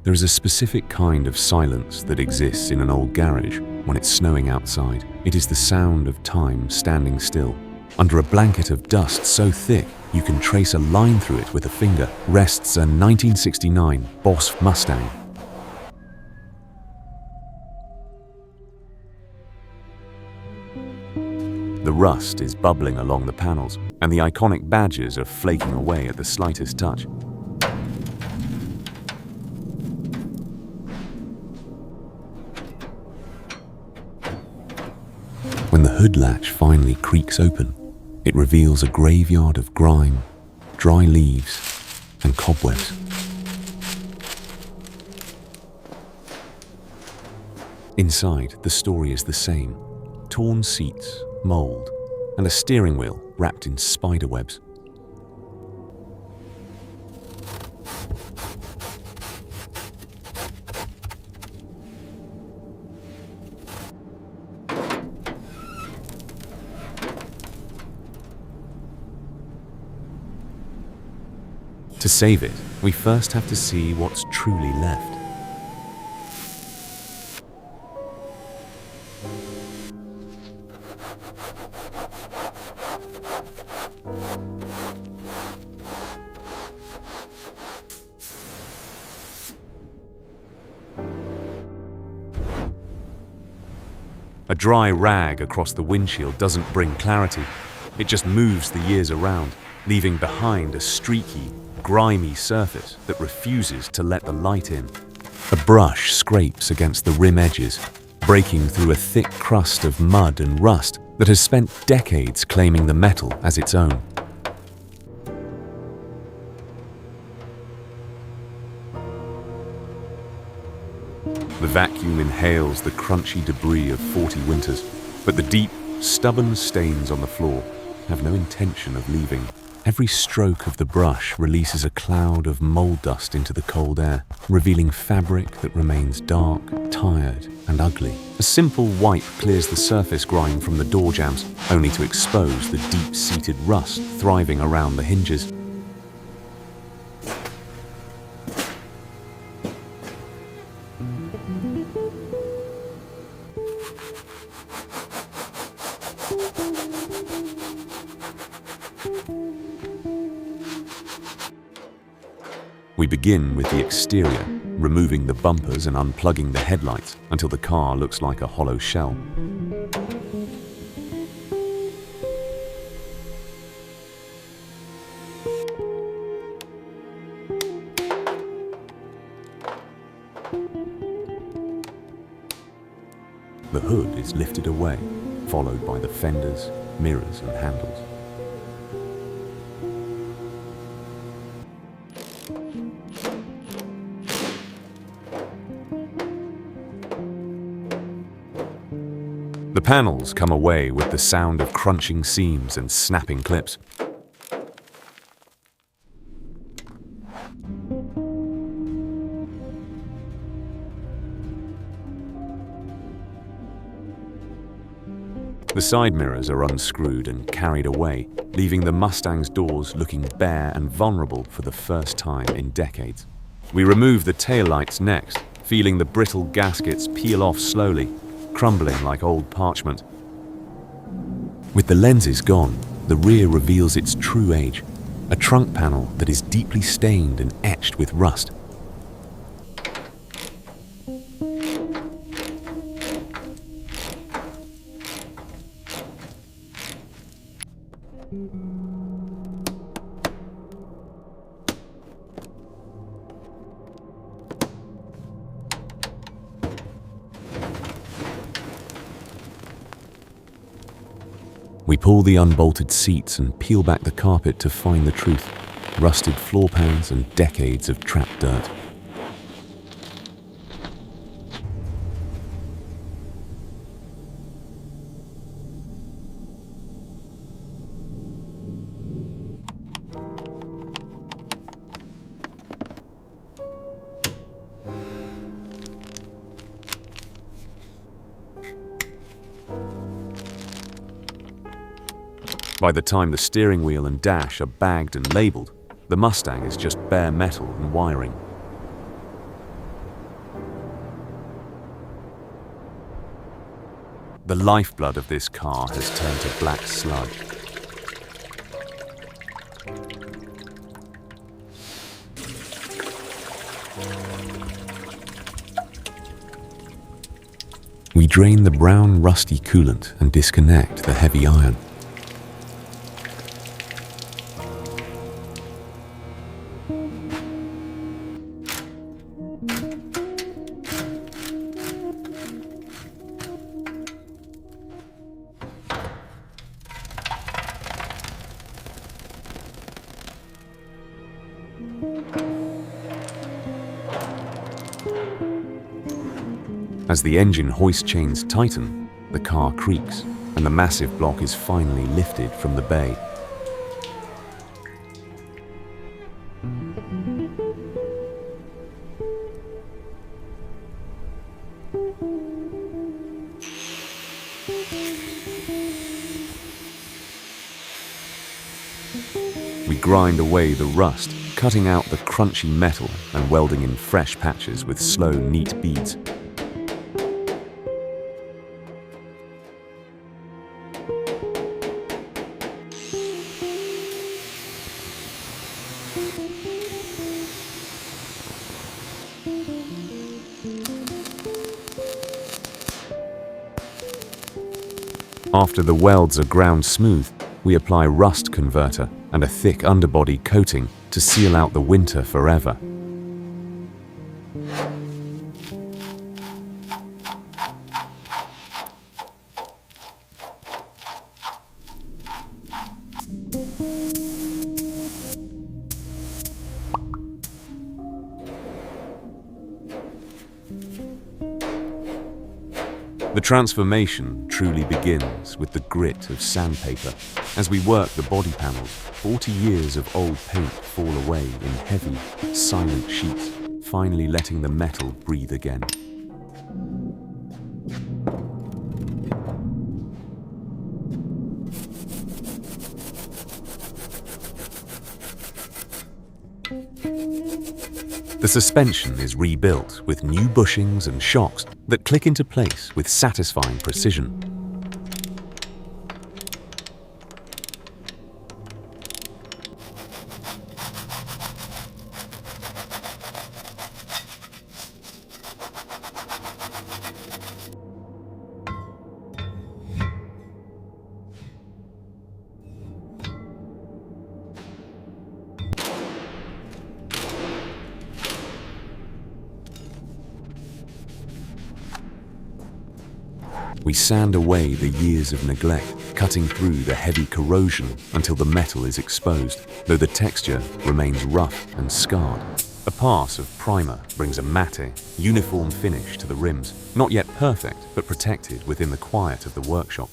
There is a specific kind of silence that exists in an old garage when it's snowing outside. It is the sound of time standing still. Under a blanket of dust so thick you can trace a line through it with a finger rests a 1969 Boss Mustang. The rust is bubbling along the panels, and the iconic badges are flaking away at the slightest touch. When the hood latch finally creaks open, it reveals a graveyard of grime, dry leaves, and cobwebs. Inside, the story is the same. Torn seats, mold, and a steering wheel wrapped in spider webs. To save it, we first have to see what's truly left. A dry rag across the windshield doesn't bring clarity. It just moves the years around, leaving behind a streaky, grimy surface that refuses to let the light in. A brush scrapes against the rim edges, breaking through a thick crust of mud and rust that has spent decades claiming the metal as its own. The vacuum inhales the crunchy debris of 40 winters, but the deep, stubborn stains on the floor have no intention of leaving. Every stroke of the brush releases a cloud of mold dust into the cold air, revealing fabric that remains dark, tired, and ugly. A simple wipe clears the surface grime from the door jambs, only to expose the deep-seated rust thriving around the hinges. We begin with the exterior, removing the bumpers and unplugging the headlights until the car looks like a hollow shell. The hood is lifted away, followed by the fenders, mirrors, and handles. The panels come away with the sound of crunching seams and snapping clips. The side mirrors are unscrewed and carried away, leaving the Mustang's doors looking bare and vulnerable for the first time in decades. We remove the taillights next, feeling the brittle gaskets peel off slowly, crumbling like old parchment. With the lenses gone, the rear reveals its true age, a trunk panel that is deeply stained and etched with rust. We pull the unbolted seats and peel back the carpet to find the truth. Rusted floor pans and decades of trapped dirt. By the time the steering wheel and dash are bagged and labeled, the Mustang is just bare metal and wiring. The lifeblood of this car has turned to black sludge. We drain the brown, rusty coolant and disconnect the heavy iron. As the engine hoist chains tighten, the car creaks, and the massive block is finally lifted from the bay. We grind away the rust, cutting out the crunchy metal and welding in fresh patches with slow, neat beads. After the welds are ground smooth, we apply rust converter and a thick underbody coating to seal out the winter forever. The transformation truly begins with the grit of sandpaper. As we work the body panels, 40 years of old paint fall away in heavy, silent sheets, finally letting the metal breathe again. The suspension is rebuilt with new bushings and shocks that click into place with satisfying precision. We sand away the years of neglect, cutting through the heavy corrosion until the metal is exposed, though the texture remains rough and scarred. A pass of primer brings a matte, uniform finish to the rims, not yet perfect, but protected within the quiet of the workshop.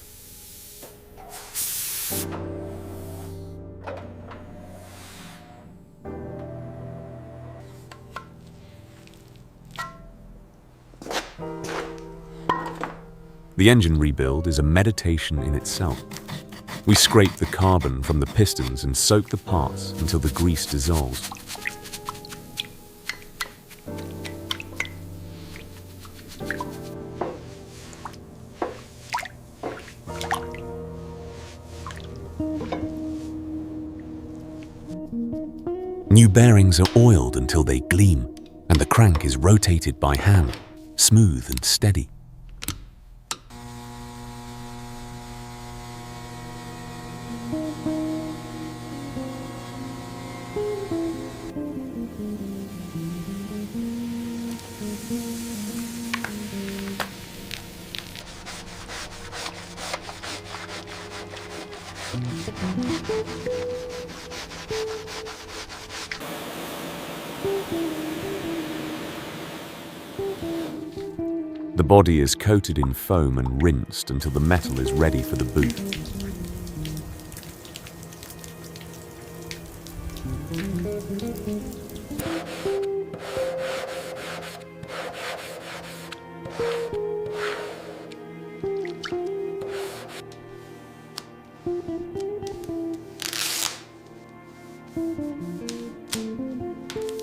The engine rebuild is a meditation in itself. We scrape the carbon from the pistons and soak the parts until the grease dissolves. New bearings are oiled until they gleam, and the crank is rotated by hand, smooth and steady. The body is coated in foam and rinsed until the metal is ready for the boot.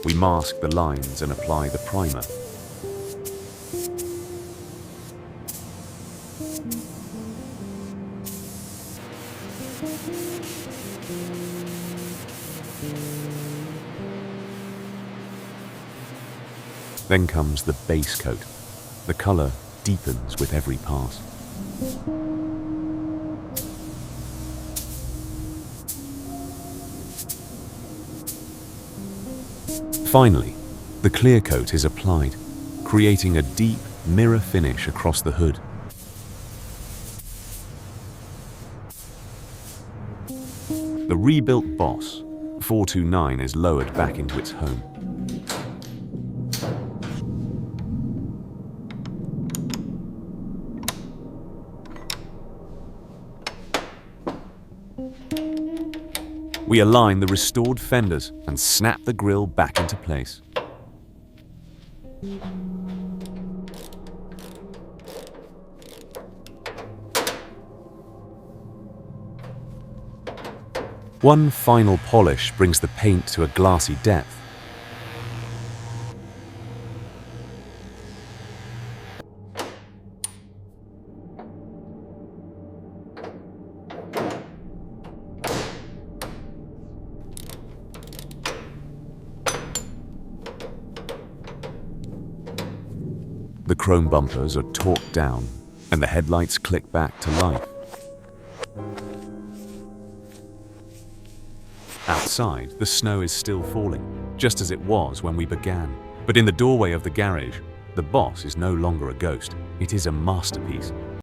We mask the lines and apply the primer. Then comes the base coat. The color deepens with every pass. Finally, the clear coat is applied, creating a deep mirror finish across the hood. The rebuilt Boss 429 is lowered back into its home. We align the restored fenders and snap the grille back into place. One final polish brings the paint to a glassy depth. The chrome bumpers are torqued down and the headlights click back to life. Outside, the snow is still falling, just as it was when we began. But in the doorway of the garage, the Boss is no longer a ghost. It is a masterpiece,